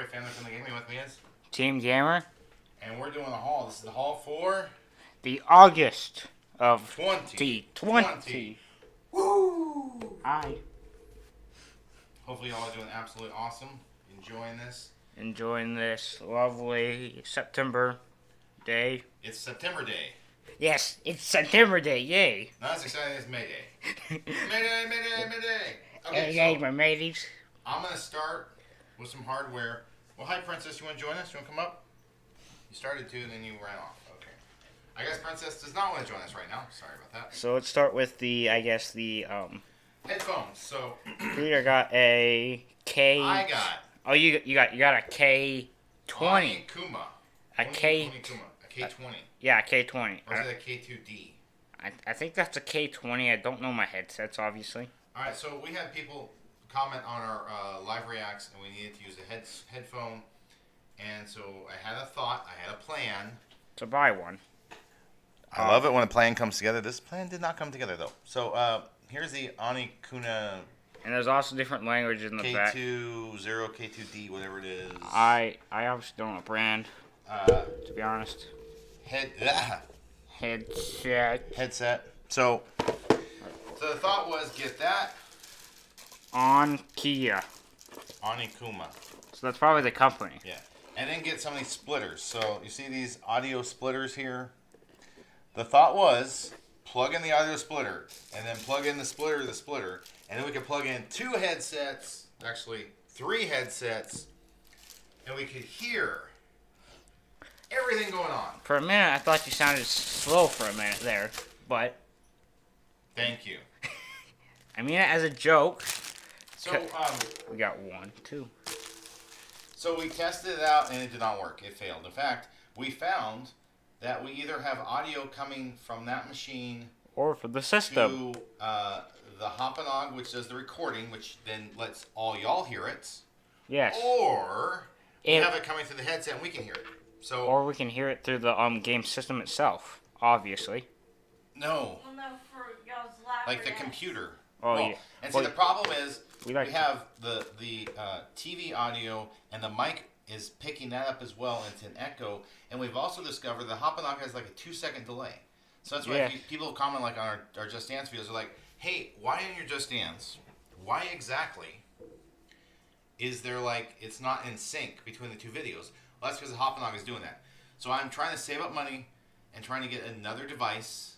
Furry family from the gaming with me is Team Gamer. And we're doing a haul. This is the haul for the August of 2020. Woo! Hi. Hopefully y'all are doing absolutely awesome. Enjoying this lovely September day. It's September Day. Yes, it's September Day. Yay. Not as exciting as May Day. Mayday, Mayday, Mayday. Okay, hey, my mateys. I'm going to start with some hardware. Well, hi, Princess. You want to join us? You want to come up? You started to, and then you ran off. Okay. I guess Princess does not want to join us right now. Sorry about that. So let's start with the headphones. So Peter got a K. I got. Oh, you got a K20. Kuma. A K. A K20. Yeah, a K20. Or is it a K2D? I think that's a K20. I don't know my headsets, obviously. All right, so we had people comment on our live reacts, and we needed to use a headphone. And so I had a thought, I had a plan to buy one. I love it when a plan comes together. This plan did not come together though. So here's the Anikuna. And there's also different languages in the back. K20, K2D, whatever it is. I obviously don't know a brand. To be honest. Headset. So the thought was get that. On Kia. Anikuma. So that's probably the company. Yeah. And then get some of these splitters. So you see these audio splitters here? The thought was plug in the audio splitter and then plug in the splitter, and then we could plug in 2 headsets, actually 3 headsets, and we could hear everything going on. For a minute, I thought you sounded slow for a minute there, but... Thank you. I mean it as a joke. So, we got 1, 2. So we tested it out, and it did not work. It failed. In fact, we found that we either have audio coming from that machine... or from the system. ...to the Hoppanog, which does the recording, which then lets all y'all hear it. Yes. Or we have it coming through the headset, and we can hear it. So, or we can hear it through the game system itself, obviously. No. Well, no, for y'all's live like the reacts. Computer. Oh, yeah. And see, the problem is we like have the TV audio, and the mic is picking that up as well, and it's an echo. And we've also discovered the Hoppanog has like a 2-second delay. So that's why people comment like on our Just Dance videos are like, hey, why in your Just Dance, why exactly is there like, it's not in sync between the 2 videos? Well, that's because the Hoppanog is doing that. So I'm trying to save up money and trying to get another device.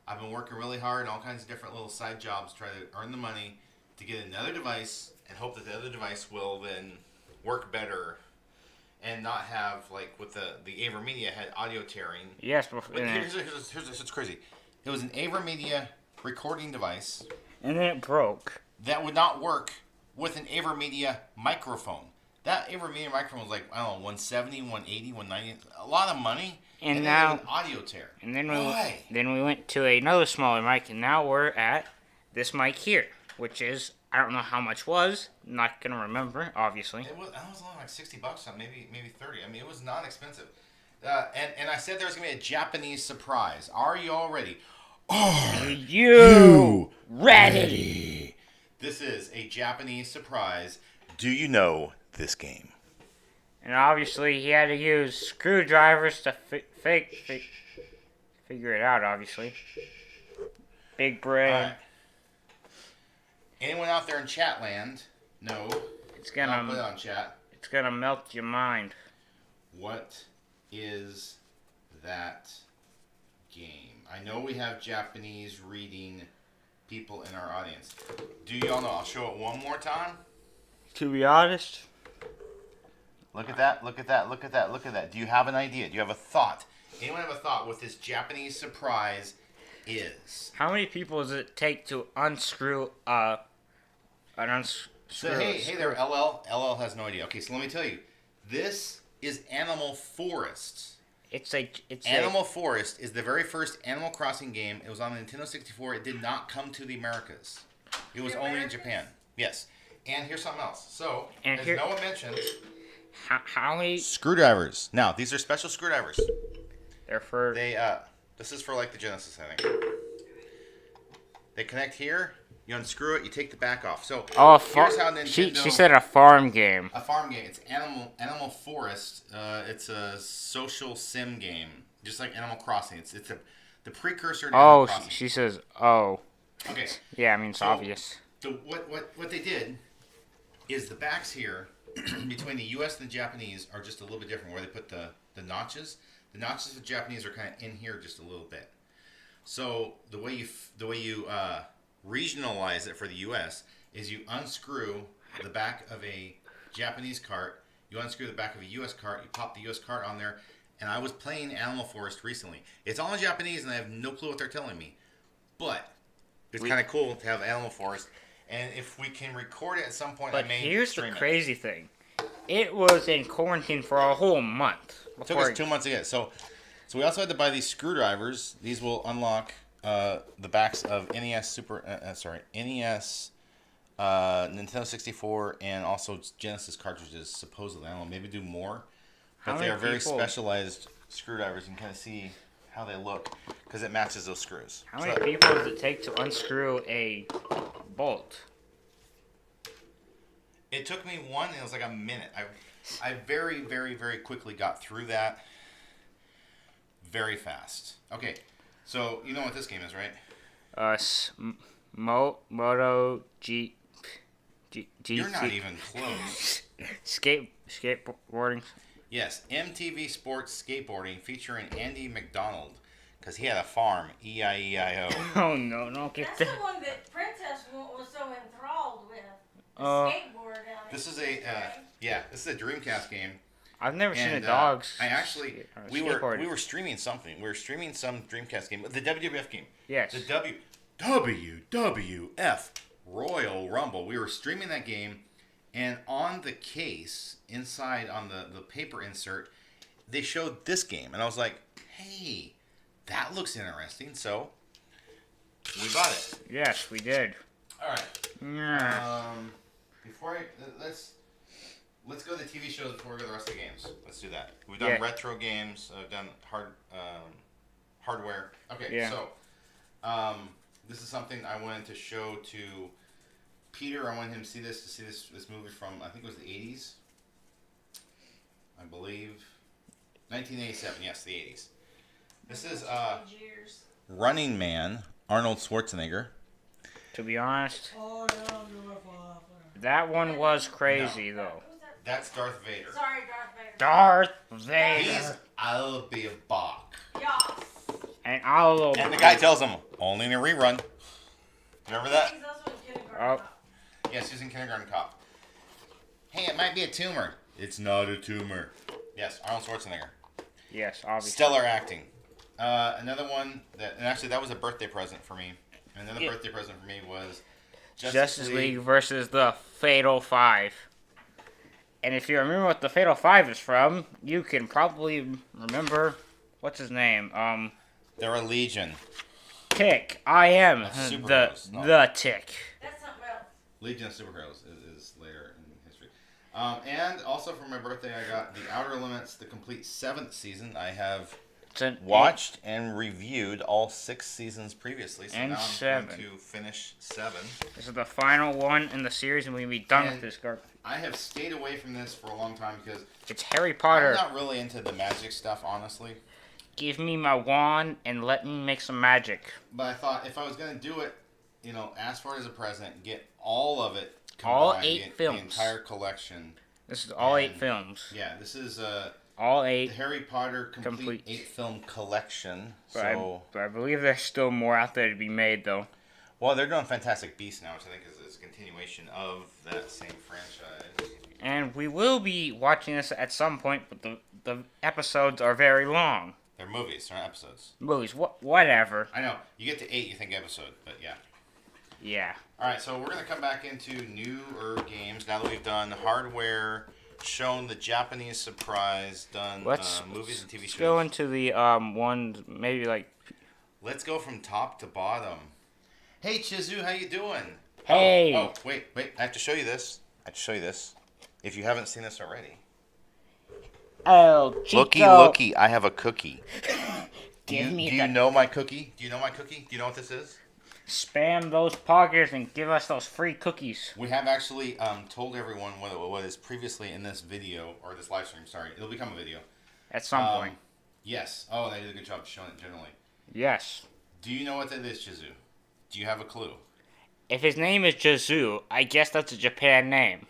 I've been working really hard on all kinds of different little side jobs to try to earn the money to get another device and hope that the other device will then work better and not have, like, with the AverMedia had audio tearing. Yes, but here's what's crazy. It was an AverMedia recording device. And then it broke. That would not work with an AverMedia microphone. That AverMedia microphone was like, I don't know, 170, 180, 190. A lot of money. And now an audio tear. And then we went to another smaller mic, and now we're at this mic here, which is, I don't know how much was. Not gonna remember, obviously. It was only like $60, maybe 30. I mean, it was not expensive. And I said there was gonna be a Japanese surprise. Are you all ready? Are you ready? This is a Japanese surprise. Do you know this game? And obviously, he had to use screwdrivers to figure it out, obviously. Big brain. Right. Anyone out there in chat land? No. It's gonna put it on chat. It's gonna melt your mind. What is that game? I know we have Japanese reading people in our audience. Do y'all know? I'll show it one more time. To be honest. Look at that, look at that, look at that, look at that. Do you have an idea? Do you have a thought? Anyone have a thought what this Japanese surprise is? How many people does it take to unscrew So hey there, LL. LL has no idea. Okay, so let me tell you. This is Animal Forest. Animal Forest is the very first Animal Crossing game. It was on the Nintendo 64. It did not come to the Americas. It was only in Japan. Yes. And here's something else. So, as Noah mentioned... How many screwdrivers? Now, these are special screwdrivers. They're for... This is for, like, the Genesis, I think. They connect here. You unscrew it. You take the back off. So here's how Nintendo. She said a farm game. A farm game. It's Animal Forest. It's a social sim game, just like Animal Crossing. It's the precursor to Animal Crossing. She says, oh. Okay. Yeah, I mean, it's obvious. So what they did is the backs here between the U.S. and the Japanese are just a little bit different. Where they put the notches. The notches of the Japanese are kind of in here just a little bit. So the way you regionalize it for the U.S. is you unscrew the back of a Japanese cart, you unscrew the back of a U.S. cart, you pop the U.S. cart on there, and I was playing Animal Forest recently. It's all in Japanese, and I have no clue what they're telling me. But it's kind of cool to have Animal Forest, and if we can record it at some point, but I may here's the stream crazy thing. It was in quarantine for a whole month. It took us 2 months to get it. So we also had to buy these screwdrivers. These will unlock the backs of NES NES, Nintendo 64, and also Genesis cartridges. Supposedly, I don't know, maybe do more, but they are very specialized screwdrivers. You can kind of see how they look because it matches those screws. How many people does it take to unscrew a bolt? It took me one, and it was like a minute. I very, very, very quickly got through that. Very fast. Okay, so you know what this game is, right? Moto G. You're not even close. Skateboarding. Yes, MTV Sports Skateboarding featuring Andy McDonald because he had a farm. E-I-E-I-O. Oh no! Don't get that. That's the one that Princess was so enthralled with. The skateboard. This is this is a Dreamcast game. I've never seen a dog's. We were streaming something. We were streaming some Dreamcast game, the WWF game. Yes. The WWF Royal Rumble. We were streaming that game, and on the case inside on the paper insert, they showed this game, and I was like, "Hey, that looks interesting." So we bought it. Yes, we did. All right. Yeah. Let's go to the TV shows before we go to the rest of the games. Let's do that. We've done retro games. I've done hardware. Okay, so this is something I wanted to show to Peter. I wanted him to see this movie from, I think it was the 80s. I believe 1987. Yes, the 80s. This is Running Man, Arnold Schwarzenegger. To be honest, that one was crazy though. That's Darth Vader. Sorry, Darth Vader. I'll be a Bach. Yes. And I'll. And the guy tells him, only in a rerun. Remember that? He's also in Kindergarten Cop. Yes, he's in Kindergarten Cop. Hey, it might be a tumor. It's not a tumor. Yes, Arnold Schwarzenegger. Yes, obviously. Stellar acting. Another one and actually that was a birthday present for me. Another birthday present for me was Justice League versus the Fatal Five. And if you remember what the Fatal Five is from, you can probably remember what's his name. They're a legion. Tick. I am the Tick. That's something else. Legion of Superheroes is later in history. And also for my birthday, I got The Outer Limits, the complete 7th season. I have watched and reviewed all 6 seasons previously, so now I'm going to finish 7. This is the final one in the series, and we'll be done with this garbage. I have stayed away from this for a long time because it's Harry Potter. I'm not really into the magic stuff, honestly. Give me my wand and let me make some magic. But I thought if I was going to do it, ask for it as a present, get all of it combined, all 8 films. The entire collection. This is all 8 films. Yeah, this is all 8. The Harry Potter complete 8-film collection. But I believe there's still more out there to be made, though. Well, they're doing Fantastic Beasts now, which I think is a continuation of that same franchise. And we will be watching this at some point, but the episodes are very long. They're movies, they're not episodes. Movies, whatever. I know. You get to 8, you think episode, but yeah. Yeah. Alright, so we're going to come back into newer games now that we've done hardware, shown the Japanese surprise, done movies and TV shows. Let's go into the ones, maybe like... Let's go from top to bottom. Hey, Chizu, how you doing? Hey! Oh, wait, I have to show you this. If you haven't seen this already. Oh, Chico. Looky, I have a cookie. Do you know my cookie? Do you know my cookie? Do you know what this is? Spam those poggers and give us those free cookies. We have actually told everyone what is previously in this video, or this live stream, sorry. It'll become a video. At some point. Yes. Oh, they did a good job showing it generally. Yes. Do you know what that is, Chizu? Do you have a clue? If his name is Jizu, I guess that's a Japan name.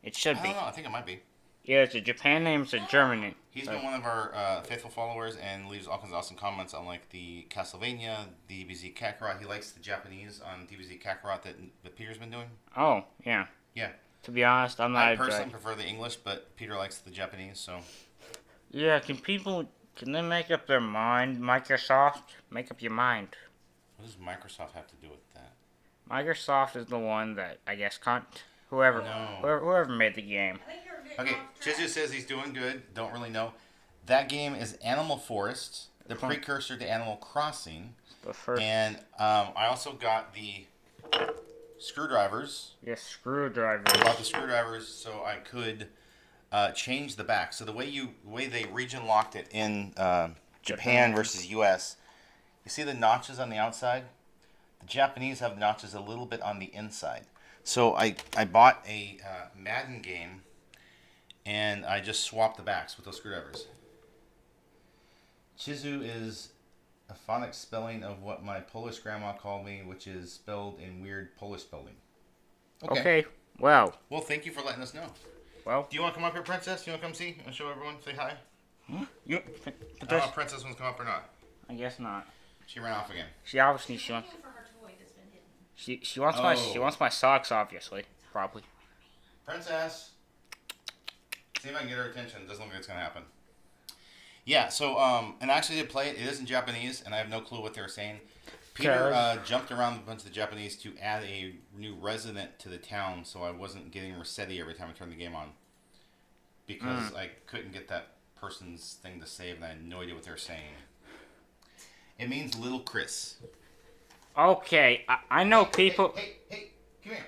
It should be. I don't know. I think it might be. Yeah, it's a Japan name, it's a German name. He's been one of our faithful followers and leaves all kinds of awesome comments on like the Castlevania, the DBZ Kakarot. He likes the Japanese on DBZ Kakarot that Peter's been doing. Oh, yeah. Yeah. To be honest, I'm not I personally prefer the English, but Peter likes the Japanese, so. Yeah, can they make up their mind? Microsoft, make up your mind. What does Microsoft have to do with that? Microsoft is the one that, I guess, whoever made the game. Okay, Chizu says he's doing good. Don't really know. That game is Animal Forest, the precursor to Animal Crossing. The first. And I also got the screwdrivers. Yes, screwdrivers. I bought the screwdrivers so I could change the back. So the way they region locked it in Japan versus U.S., you see the notches on the outside? The Japanese have notches a little bit on the inside. So I bought a Madden game, and I just swapped the backs with those screwdrivers. Chizu is a phonics spelling of what my Polish grandma called me, which is spelled in weird Polish spelling. Okay. Well, thank you for letting us know. Well, do you want to come up here, Princess? Do you want to come see and show everyone? Say hi? Hmm? I don't know if Princess wants to come up or not. I guess not. She ran off again. She wants. She wants my socks, obviously. Probably. Princess. See if I can get her attention. Doesn't look like it's gonna happen. Yeah. So and I actually did play it. It is in Japanese, and I have no clue what they were saying. Peter jumped around a bunch of the Japanese to add a new resident to the town, so I wasn't getting Rossetti every time I turned the game on. Because I couldn't get that person's thing to save, and I had no idea what they were saying. It means little Chris. Okay, I know people... Hey, come here.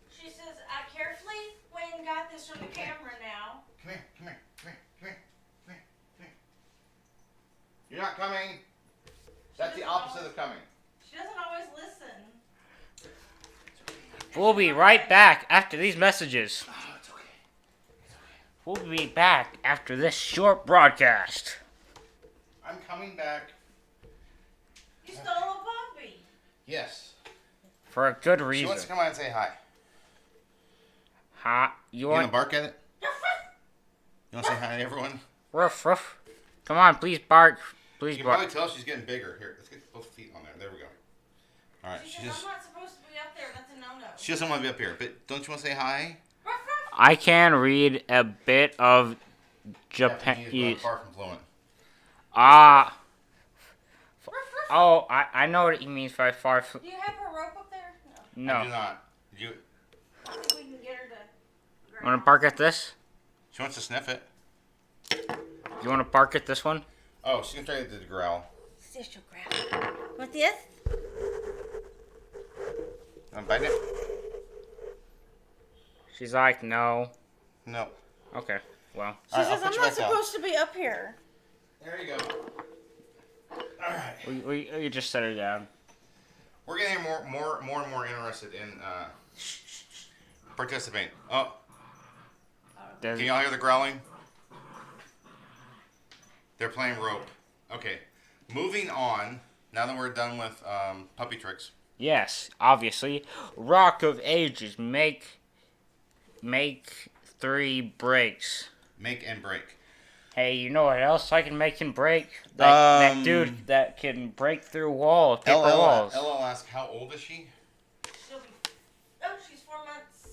She says, I carefully went and got this from the camera now. Come here. You're not coming. That's the opposite of coming. She doesn't always listen. We'll be right back after these messages. Oh, it's okay. We'll be back after this short broadcast. I'm coming back. You stole a puppy. Yes. For a good reason. She wants to come out and say hi. Hi. You want to bark at it? You want to say hi to everyone? Ruff, ruff. Come on, please bark. Please you can bark. probably tell she's getting bigger. Here, let's get both feet on there. There we go. All right. She says, I'm not supposed to be up there. That's a no-no. She doesn't want to be up here, but don't you want to say hi? I can read a bit of Japanese. Far from fluent. Oh, I know what he means by far. Do you have her rope up there? No. I do not. I think we can get her to... Want to bark at this? She wants to sniff it. You want to bark at this one? Oh, she's going to try to growl. See if she'll growl. With this? Want to bite it? She's like, no. No. Okay, well. She says, I'm not supposed to be up here. There you go. All right. We just set her down. We're getting more and more interested in participating. Oh. Can y'all hear the growling? They're playing rope. Okay. Moving on. Now that we're done with puppy tricks. Yes, obviously. Rock of Ages. Make 3 breaks. Make and break. Hey, you know what else I can make and break? That dude that can break through walls, paper walls. LL asks, how old is she? She's 4 months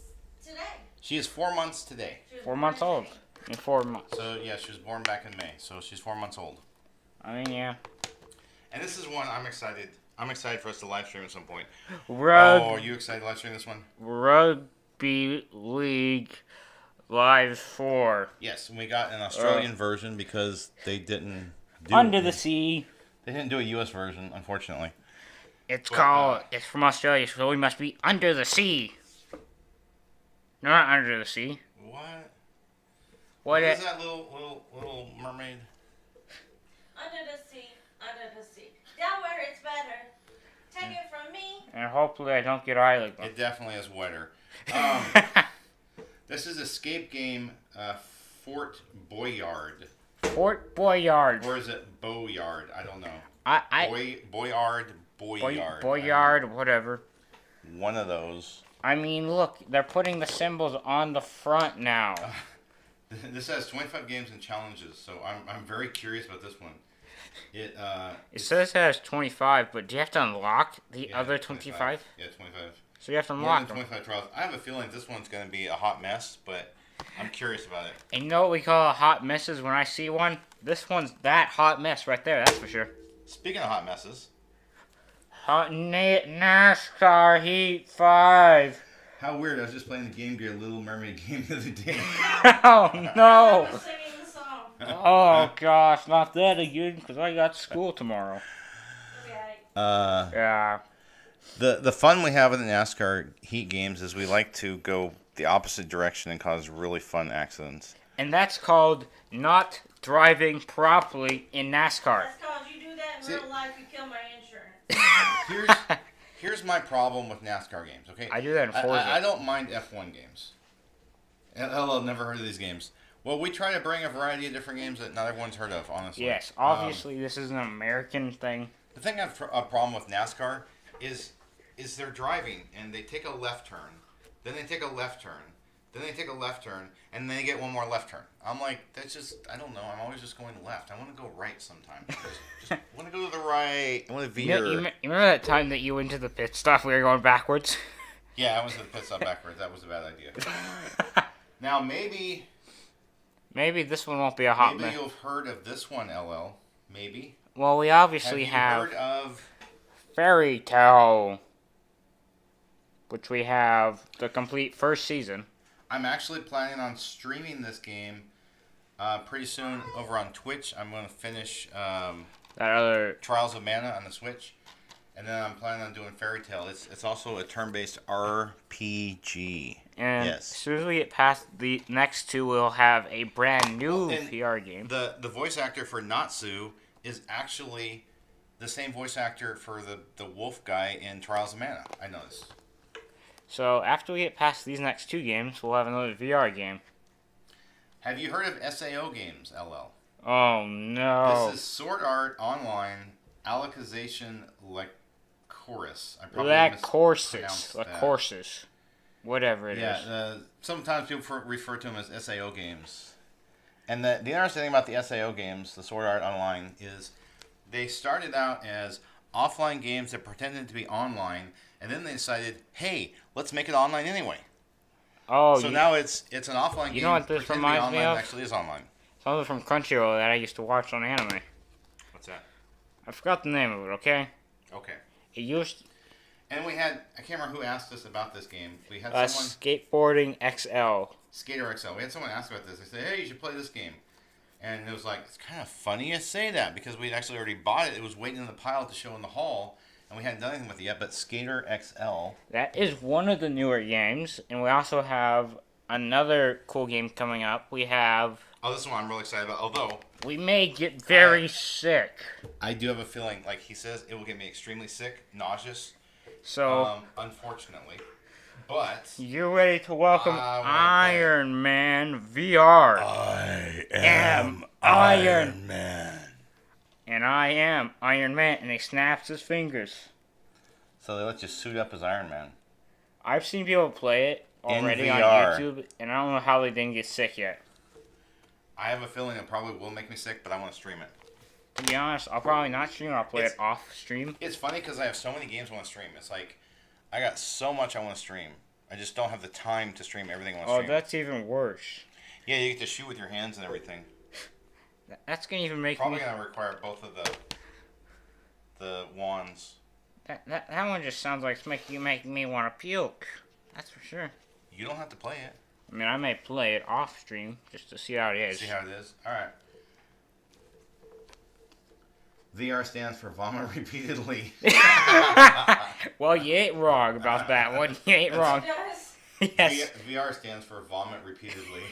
today. She is 4 months today. 4 months old. In 4 months. So, yeah, she was born back in May. So, she's 4 months old. I mean, yeah. And this is one I'm excited. I'm excited for us to live stream at some point. Are you excited to live stream this one? Rugby League Live 4. Yes, and we got an Australian version because they didn't do... Under the Sea. They didn't do a U.S. version, unfortunately. It's from Australia, so we must be under the sea. No, not under the sea. What? What is that little mermaid? Under the sea. Down where it's better. take it from me. And hopefully I don't get eye like It definitely is wetter. This is Escape Game Fort Boyard. Fort Boyard. Or is it Boyard? I don't know. Boyard. Boyard, whatever. One of those. I mean, look, they're putting the symbols on the front now. This has 25 games and challenges, so I'm very curious about this one. It says it has 25, but do you have to unlock the other 25? Yeah, 25. So you have to unlock them. 25 trials. I have a feeling this one's going to be a hot mess, but I'm curious about it. And you know what we call hot messes when I see one? This one's that hot mess right there, that's for sure. Speaking of hot messes. Hot NASCAR Heat 5. How weird. I was just playing the Game Gear Little Mermaid game the other day. Oh, no. I'm singing the song. Oh, gosh, not that again, because I got school tomorrow. Okay. Yeah. The fun we have in the NASCAR Heat games is we like to go the opposite direction and cause really fun accidents. And that's called not driving properly in NASCAR. That's because you do that in real life, you kill my insurance. Here's my problem with NASCAR games, okay? I do that in Forza. I don't mind F1 games. I've never heard of these games. Well, we try to bring a variety of different games that not everyone's heard of, honestly. Yes, obviously this is an American thing. The thing I have a problem with NASCAR is they're driving and they take a left turn, then they take a left turn, then they take a left turn, and then they get one more left turn. I'm like, that's just, I don't know. I'm always just going left. I want to go right sometimes. Just want to go to the right. I want to veer. You remember that time that you went to the pit stop? We were going backwards. Yeah, I went to the pit stop backwards. That was a bad idea. Now maybe this one won't be a hot mess. Maybe you've heard of this one, LL. Maybe. Well, we obviously have. You heard of Fairy Tale, which we have the complete first season. I'm actually planning on streaming this game pretty soon over on Twitch. I'm going to finish that other Trials of Mana on the Switch, and then I'm planning on doing Fairy Tale. It's also a turn-based RPG. And yes. As soon as we get past the next two, we'll have a brand new VR game. The voice actor for Natsu is actually the same voice actor for the wolf guy in Trials of Mana. I know this. So after we get past these next two games, we'll have another VR game. Have you heard of SAO games, LL? Oh no! This is Sword Art Online Alicization Chorus. Courses, whatever it is. Yeah, sometimes people refer to them as SAO games. And the interesting thing about the SAO games, the Sword Art Online, is they started out as offline games that pretended to be online, and then they decided, hey, let's make it online anyway. Oh, so now it's an offline game. You know what this reminds me of? Actually is online. Something from Crunchyroll that I used to watch on anime. What's that? I forgot the name of it. Okay. Okay. It used. And we had, I can't remember who asked us about this game. We had someone. Skateboarding XL. Skater XL. We had someone ask about this. They said, hey, you should play this game. And it was like, it's kind of funny you say that because we'd actually already bought it. It was waiting in the pile to show in the hall, and we hadn't done anything with it yet. But Skater XL. That is one of the newer games, and we also have another cool game coming up. We have. Oh, this one I'm really excited about. Although we may get very sick. I do have a feeling, like he says, it will get me extremely sick, nauseous. So, unfortunately. But you ready to welcome Iron Man VR? I am Iron Man. And I am Iron Man, and he snaps his fingers. So they let you suit up as Iron Man. I've seen people play it already on YouTube, and I don't know how they didn't get sick yet. I have a feeling it probably will make me sick, but I want to stream it. To be honest, I'll probably not stream. I'll play it off stream. It's funny because I have so many games I want to stream. It's like I got so much I want to stream. I just don't have the time to stream everything I want to stream. Oh, that's even worse. Yeah, you get to shoot with your hands and everything. That's gonna even make probably gonna require both of the wands. That one just sounds like it's making me want to puke. That's for sure. You don't have to play it. I mean, I may play it off stream just to see how it is. See how it is? Alright. VR stands for vomit repeatedly. Well, you ain't wrong about that one. You ain't wrong. Yes. VR stands for vomit repeatedly.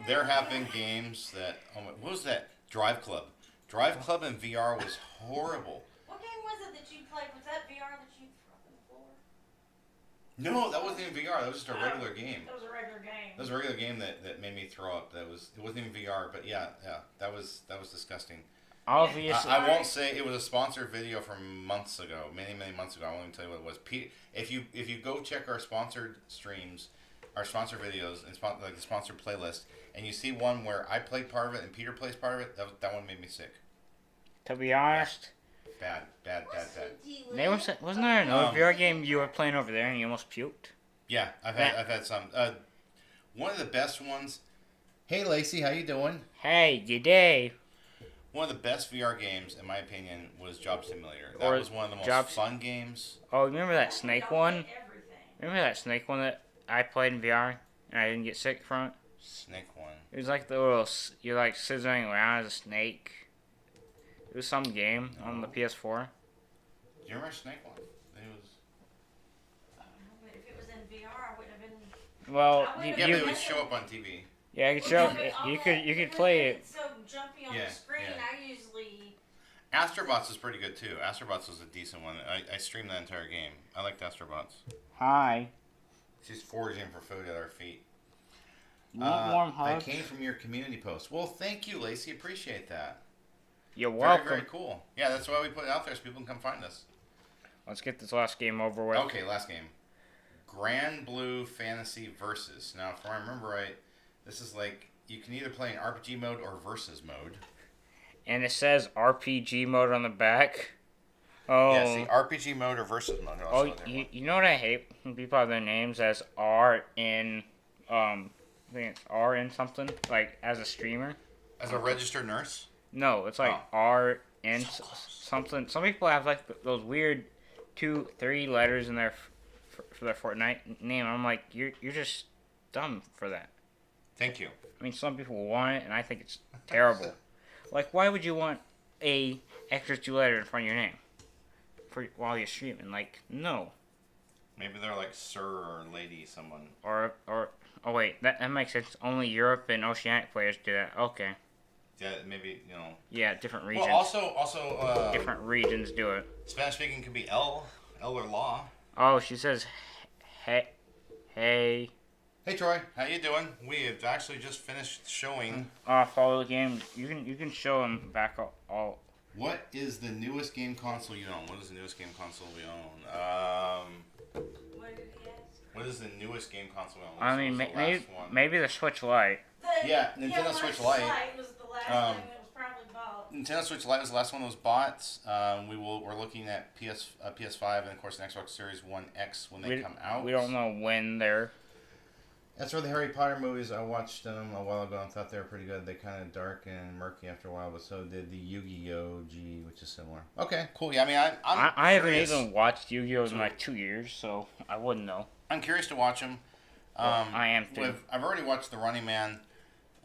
There have been games that... what was that? Drive Club. Drive Club in VR was horrible. What game was it that you played No, that wasn't even VR. That was just a regular game. That was a regular game. That was a regular game that made me throw up. It wasn't even VR, but yeah, that was disgusting. Obviously, I won't say it was a sponsored video from months ago, many months ago. I won't even tell you what it was. If you go check our sponsored streams, our sponsored videos, and like the sponsored playlist, and you see one where I played part of it and Peter plays part of it, that one made me sick. to be honest, Bad. Wasn't there another VR game you were playing over there and you almost puked? Yeah, I've had some. One of the best ones. Hey Lacey, how you doing? Hey, good day. One of the best VR games, in my opinion, was Job Simulator. That was one of the most fun games. Oh, remember that snake one? Remember that snake one that I played in VR and I didn't get sick from it? Snake one. It was like the little, you're like scissoring around as a snake. It was some game on the PS4. Do you remember Snake one? It was. If it was in VR, I would have been. Well, but it would show up on TV. Yeah, I could show. You could play it. It's so jumpy on the screen. I usually. Astrobots is pretty good too. Astrobots was a decent one. I streamed that entire game. I liked Astrobots. Hi. She's foraging for food at our feet. Warm hugs. I came from your community post. Well, thank you, Lacey. Appreciate that. You're welcome. Very cool. Yeah, that's why we put it out there so people can come find us. Let's get this last game over with. Okay, last game. Grand Blue Fantasy Versus. Now, if I remember right, this is like you can either play in RPG mode or versus mode. And it says RPG mode on the back. Oh. Yeah, see, RPG mode or versus mode. Oh, you know what I hate? When people have their names as R in, I think it's R in something, like as a streamer. As a registered nurse? No, it's like R in something. Some people have like those weird 2-3 letters in their for their Fortnite name. I'm like, you're just dumb for that. Thank you. I mean, some people want it, and I think it's terrible. Like, why would you want a extra 2 letters in front of your name while you're streaming? Like, no. Maybe they're like sir or lady, someone. Or oh wait, that makes sense. Only Europe and Oceanic players do that. Okay. Yeah, maybe, you know. Yeah, different regions. Well, also. Different regions do it. Spanish speaking could be L or law. Oh, she says, hey. Hey Troy, how you doing? We have actually just finished showing. Follow the game. You can show them back all. What is the newest game console you own? What is the newest game console we own? What is the newest game console we own? I mean, maybe the Switch Lite. Nintendo Switch Lite. Was the last thing that was probably bought. Nintendo Switch Lite was the last one that was bought. We're looking at PS5 and of course an Xbox Series One X when they come out. We don't know when they're. That's where the Harry Potter movies, I watched them a while ago and thought they were pretty good. They kind of dark and murky after a while, but so did the Yu-Gi-Oh! G, which is similar. Okay, cool. Yeah, I mean, I haven't even watched Yu-Gi-Oh! In like 2 years, so I wouldn't know. I'm curious to watch them. I am too. I've already watched The Running Man.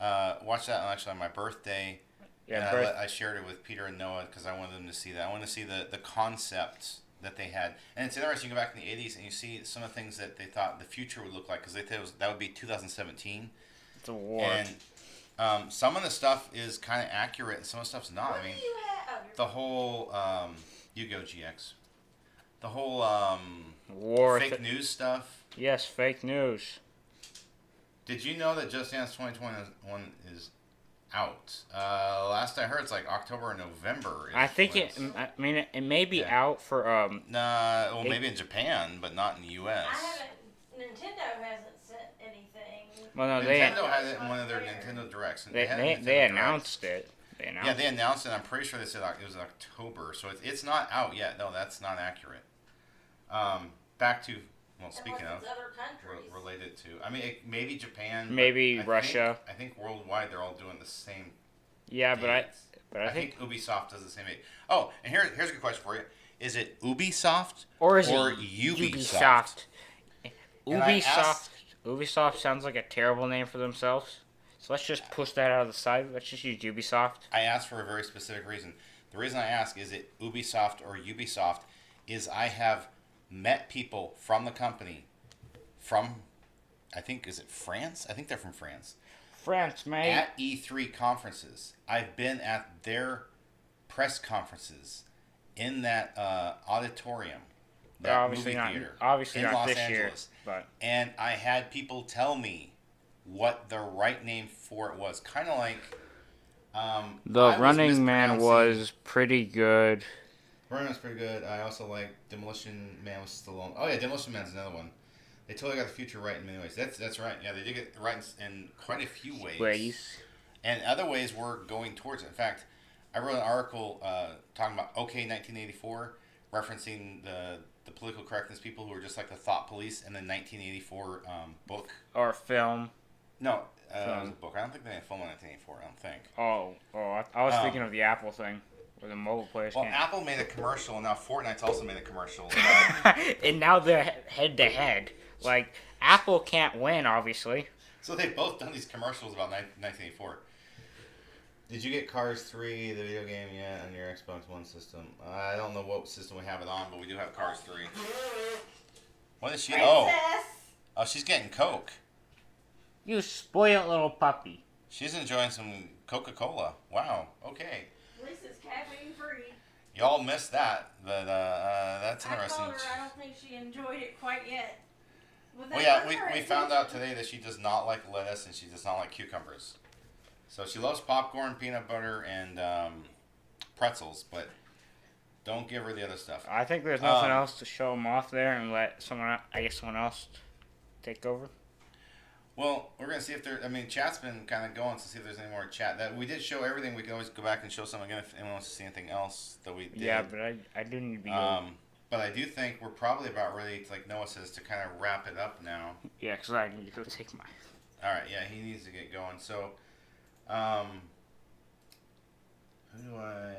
Watched that actually on my birthday. Yeah, and I shared it with Peter and Noah because I wanted them to see that. I wanted to see the concept that they had. And it's interesting, you go back in the 80s and you see some of the things that they thought the future would look like because they thought that would be 2017. It's a war. And some of the stuff is kind of accurate and some of the stuff's not. What I mean, do you have? the whole Yu-Gi-Oh! GX. The whole war fake news stuff. Yes, fake news. Did you know that Just Dance 2021 is out? Last I heard, it's like October or November. I think it may be out for maybe in Japan, but not in the U.S. Nintendo hasn't sent anything. Well, no, Nintendo had it in one of their Nintendo Directs. And they announced it. Yeah, they announced it. I'm pretty sure they said it was October, so it's not out yet. No, that's not accurate. Back to. Well, speaking of other countries. Related to, I mean, maybe Japan, maybe Russia. I think worldwide they're all doing the same. Yeah, dates. but I think Ubisoft does the same date. Oh, and here's a good question for you: is it Ubisoft or is it Ubisoft? Ubisoft sounds like a terrible name for themselves. So let's just push that out of the side. Let's just use Ubisoft. I asked for a very specific reason. The reason I ask is it Ubisoft or Ubisoft is I have met people from the company from, I think, is it France? I think they're from France. France, mate. At E3 conferences. I've been at their press conferences in that auditorium. that movie theater Obviously in not Los this Angeles. year, but And I had people tell me what the right name for it was. Kind of like The Running Man was pretty good. Running Man was pretty good. I also like Demolition Man was still on. Oh yeah, Demolition Man's another one. They totally got the future right in many ways. That's right. Yeah, they did get it right in quite a few ways. And other ways we're going towards it. In fact, I wrote an article talking about OK 1984, referencing the political correctness people who were just like the thought police in the 1984 book. Or film. No, it was a book. I don't think they had a film in 1984, I don't think. I was thinking of the Apple thing. Where the mobile players Well, can't. Apple made a commercial, and now Fortnite's also made a commercial. And now they're head to head. Like, Apple can't win, obviously. So they've both done these commercials about 1984. Did you get Cars 3, the video game, yet on your Xbox One system? I don't know what system we have it on, but we do have Cars 3. What is she? Oh, she's getting Coke. You spoiled little puppy. She's enjoying some Coca-Cola. Wow. Okay. At least it's caffeine free. Y'all missed that, but that's interesting. I told her I don't think she enjoyed it quite yet. Well, yeah, we found out today that she does not like lettuce and she does not like cucumbers. So she loves popcorn, peanut butter, and pretzels, but don't give her the other stuff. I think there's nothing else to show them off there and let someone else take over. Well, we're going to see if there... I mean, chat's been kind of going to see if there's any more chat. That we did show everything. We can always go back and show some again if anyone wants to see anything else that we did. Yeah, but I do need to be... But I do think we're probably about ready, to, like Noah says, to kind of wrap it up now. Yeah, because I need to go take my... All right, yeah, he needs to get going. So, who do I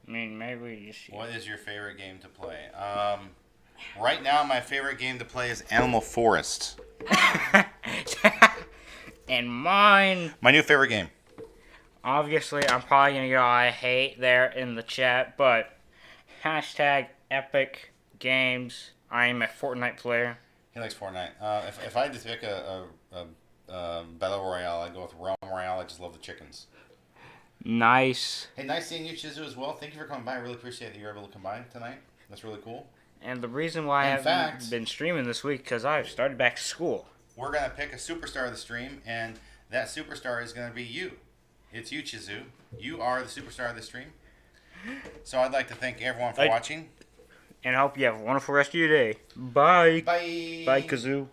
mean, maybe we just... What is your favorite game to play? Right now, my favorite game to play is Animal Forest. And mine... My new favorite game. Obviously, I'm probably going to get a lot of hate there in the chat, but... Hashtag Epic Games. I am a Fortnite player. He likes Fortnite. If I had to pick a Battle Royale, I'd go with Realm Royale. I just love the chickens. Nice. Hey, nice seeing you, Chizu, as well. Thank you for coming by. I really appreciate that you were able to come by tonight. That's really cool. And the reason why I haven't been streaming this week, because I've started back to school. We're going to pick a superstar of the stream, and that superstar is going to be you. It's you, Chizu. You are the superstar of the stream. So I'd like to thank everyone for watching. And I hope you have a wonderful rest of your day. Bye. Bye. Bye, Kazoo.